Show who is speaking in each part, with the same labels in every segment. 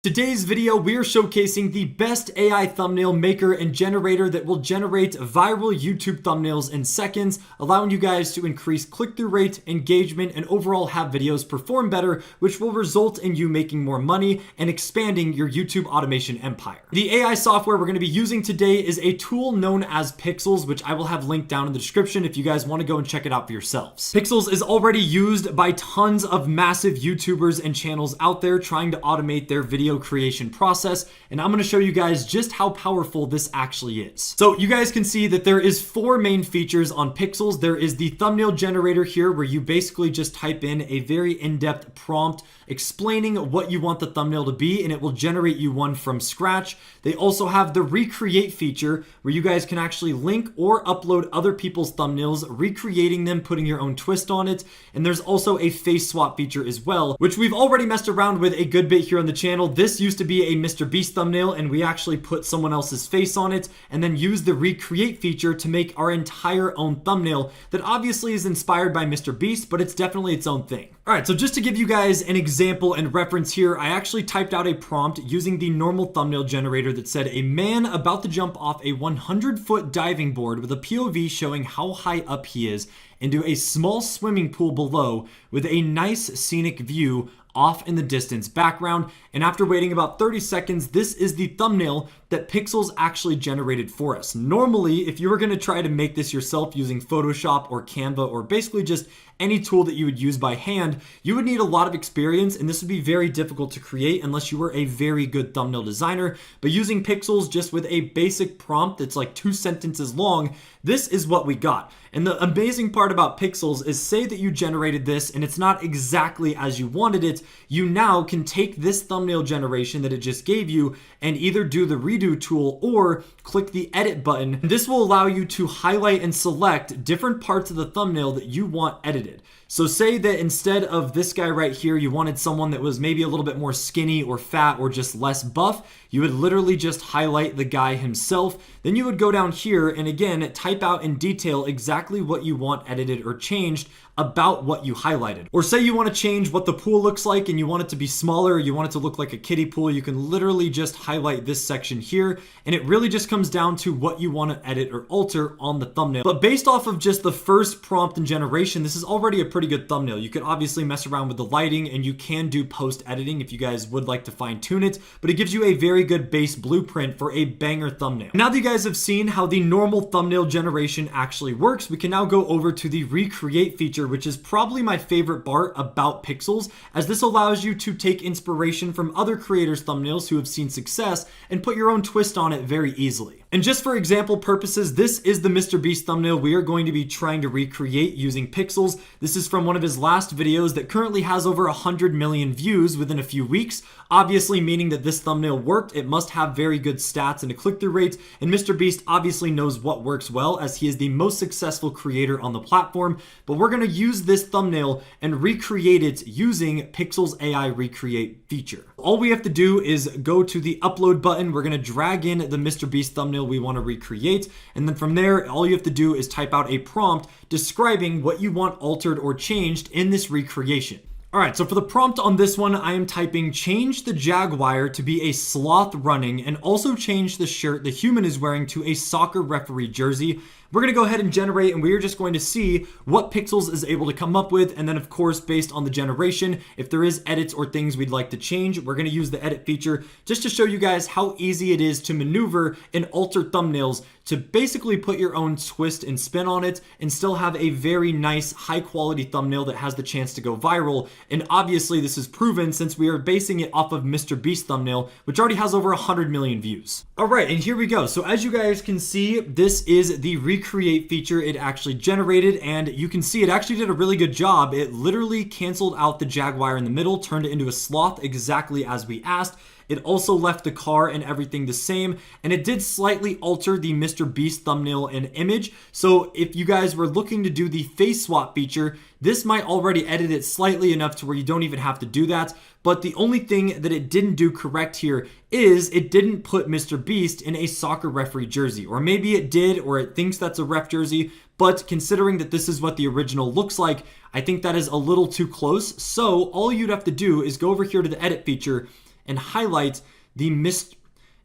Speaker 1: Today's video, we are showcasing the best AI thumbnail maker and generator that will generate viral YouTube thumbnails in seconds, allowing you guys to increase click-through rate, engagement, and overall have videos perform better, which will result in you making more money and expanding your YouTube automation empire. The AI software we're going to be using today is a tool known as Pikzels, which I will have linked down in the description if you guys want to go and check it out for yourselves. Pikzels is already used by tons of massive YouTubers and channels out there trying to automate their video creation process, and I'm going to show you guys just how powerful this actually is. So you guys can see that there is 4 main features on Pikzels. There is the thumbnail generator here, where you basically just type in a very in-depth prompt explaining what you want the thumbnail to be, and it will generate you one from scratch. They also have the recreate feature, where you guys can actually link or upload other people's thumbnails, recreating them, putting your own twist on it. And there's also a face swap feature as well, which we've already messed around with a good bit here on the channel. This used to be a Mr. Beast thumbnail, and we actually put someone else's face on it and then used the recreate feature to make our entire own thumbnail that obviously is inspired by Mr. Beast, but it's definitely its own thing. All right, so just to give you guys an example and reference here, I actually typed out a prompt using the normal thumbnail generator that said, a man about to jump off a 100-foot diving board with a POV showing how high up he is into a small swimming pool below with a nice scenic view off in the distance background. And after waiting about 30 seconds, this is the thumbnail that Pikzels actually generated for us. Normally, if you were going to try to make this yourself using Photoshop or Canva or basically just any tool that you would use by hand, you would need a lot of experience, and this would be very difficult to create unless you were a very good thumbnail designer. But using Pikzels just with a basic prompt that's like 2 sentences long, this is what we got. And the amazing part about Pikzels is, say that you generated this and it's not exactly as you wanted it, you now can take this thumbnail generation that it just gave you and either do the redo tool or click the edit button. This will allow you to highlight and select different parts of the thumbnail that you want edited. So say that instead of this guy right here, you wanted someone that was maybe a little bit more skinny or fat or just less buff, you would literally just highlight the guy himself. Then you would go down here and again, type out in detail exactly what you want edited or changed about what you highlighted. Or say you want to change what the pool looks like and you want it to be smaller, or you want it to look like a kiddie pool, you can literally just highlight this section here, and it really just comes down to what you want to edit or alter on the thumbnail. But based off of just the first prompt and generation, this is already a pretty good thumbnail. You could obviously mess around with the lighting, and you can do post editing if you guys would like to fine tune it, but it gives you a very good base blueprint for a banger thumbnail. Now that you guys have seen how the normal thumbnail generation actually works, we can now go over to the recreate feature, which is probably my favorite part about Pikzels, as this allows you to take inspiration from other creators' thumbnails who have seen success and put your own twist on it very easily. And just for example purposes, this is the Mr. Beast thumbnail we are going to be trying to recreate using Pikzels. This is from one of his last videos that currently has over 100 million views within a few weeks, obviously meaning that this thumbnail worked. It must have very good stats and a click-through rate, and Mr. Beast obviously knows what works well, as he is the most successful creator on the platform. But we're going to use this thumbnail and recreate it using Pikzels AI recreate feature. All we have to do is go to the upload button. We're going to drag in the Mr. Beast thumbnail we want to recreate, and then from there all you have to do is type out a prompt describing what you want altered or changed in this recreation. Alright, so for the prompt on this one, I am typing change the jaguar to be a sloth running, and also change the shirt the human is wearing to a soccer referee jersey. We're going to go ahead and generate, and we are just going to see what Pikzels is able to come up with. And then of course, based on the generation, if there is edits or things we'd like to change, we're going to use the edit feature just to show you guys how easy it is to maneuver and alter thumbnails to basically put your own twist and spin on it and still have a very nice high quality thumbnail that has the chance to go viral. And obviously this is proven since we are basing it off of Mr. Beast thumbnail, which already has over 100 million views. All right, and here we go. So as you guys can see, this is the recreate feature it actually generated, and you can see it actually did a really good job. It literally canceled out the jaguar in the middle, turned it into a sloth exactly as we asked. It also left the car and everything the same, and it did slightly alter the Mr. Beast thumbnail and image. So if you guys were looking to do the face swap feature, this might already edit it slightly enough to where you don't even have to do that. But the only thing that it didn't do correct here is it didn't put Mr. Beast in a soccer referee jersey. Or maybe it did, or it thinks that's a ref jersey, but considering that this is what the original looks like, I think that is a little too close. So all you'd have to do is go over here to the edit feature and highlight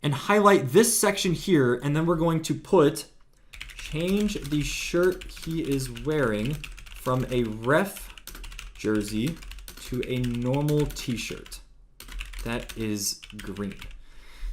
Speaker 1: this section here, and then we're going to put change the shirt he is wearing from a ref jersey to a normal t-shirt. That is green.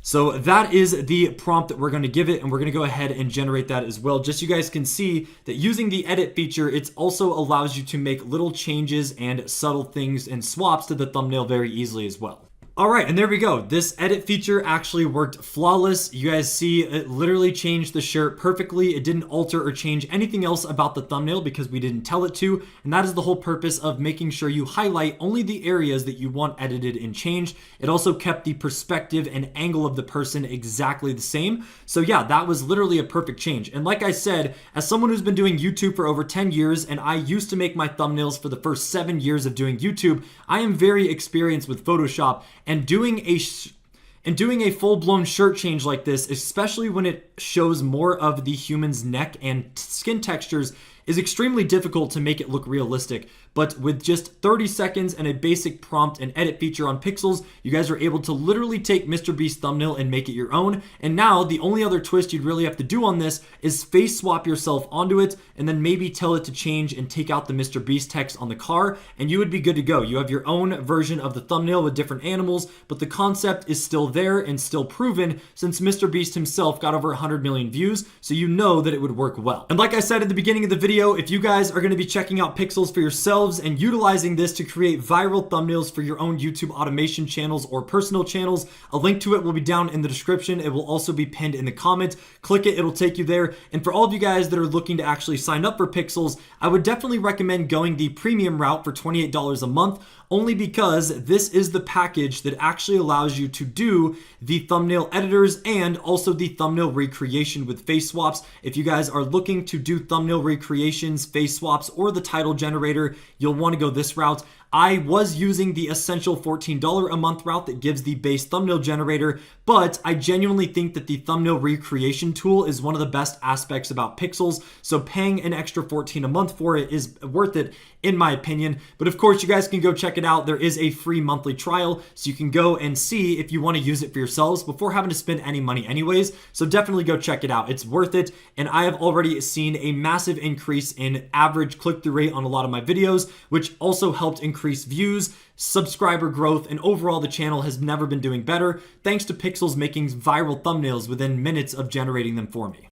Speaker 1: So that is the prompt that we're going to give it, and we're going to go ahead and generate that as well. Just so you guys can see that using the edit feature, it also allows you to make little changes and subtle things and swaps to the thumbnail very easily as well. All right, and there we go. This edit feature actually worked flawless. You guys see it literally changed the shirt perfectly. It didn't alter or change anything else about the thumbnail because we didn't tell it to. And that is the whole purpose of making sure you highlight only the areas that you want edited and changed. It also kept the perspective and angle of the person exactly the same. So yeah, that was literally a perfect change. And like I said, as someone who's been doing YouTube for over 10 years, and I used to make my thumbnails for the first 7 years of doing YouTube, I am very experienced with Photoshop. And doing a full-blown shirt change like this, especially when it shows more of the human's neck and skin textures, is extremely difficult to make it look realistic. But with just 30 seconds and a basic prompt and edit feature on Pikzels, you guys are able to literally take MrBeast's thumbnail and make it your own. And now the only other twist you'd really have to do on this is face swap yourself onto it and then maybe tell it to change and take out the MrBeast text on the car, and you would be good to go. You have your own version of the thumbnail with different animals, but the concept is still there and still proven since MrBeast himself got over 100 million views, so you know that it would work well. And like I said at the beginning of the video, if you guys are going to be checking out Pikzels for yourselves and utilizing this to create viral thumbnails for your own YouTube automation channels or personal channels, a link to it will be down in the description. It will also be pinned in the comments. Click it, it'll take you there. And for all of you guys that are looking to actually sign up for Pikzels, I would definitely recommend going the premium route for $28 a month, only because this is the package that actually allows you to do the thumbnail editors and also the thumbnail recreation with face swaps. If you guys are looking to do thumbnail recreations, face swaps, or the title generator, you'll want to go this route. I was using the essential $14 a month route that gives the base thumbnail generator, but I genuinely think that the thumbnail recreation tool is one of the best aspects about Pikzels, so paying an extra $14 a month for it is worth it in my opinion. But of course, you guys can go check it out. There is a free monthly trial, so you can go and see if you want to use it for yourselves before having to spend any money anyways, so definitely go check it out. It's worth it, and I have already seen a massive increase in average click-through rate on a lot of my videos, which also helped increase views, subscriber growth, and overall the channel has never been doing better thanks to Pikzels making viral thumbnails within minutes of generating them for me.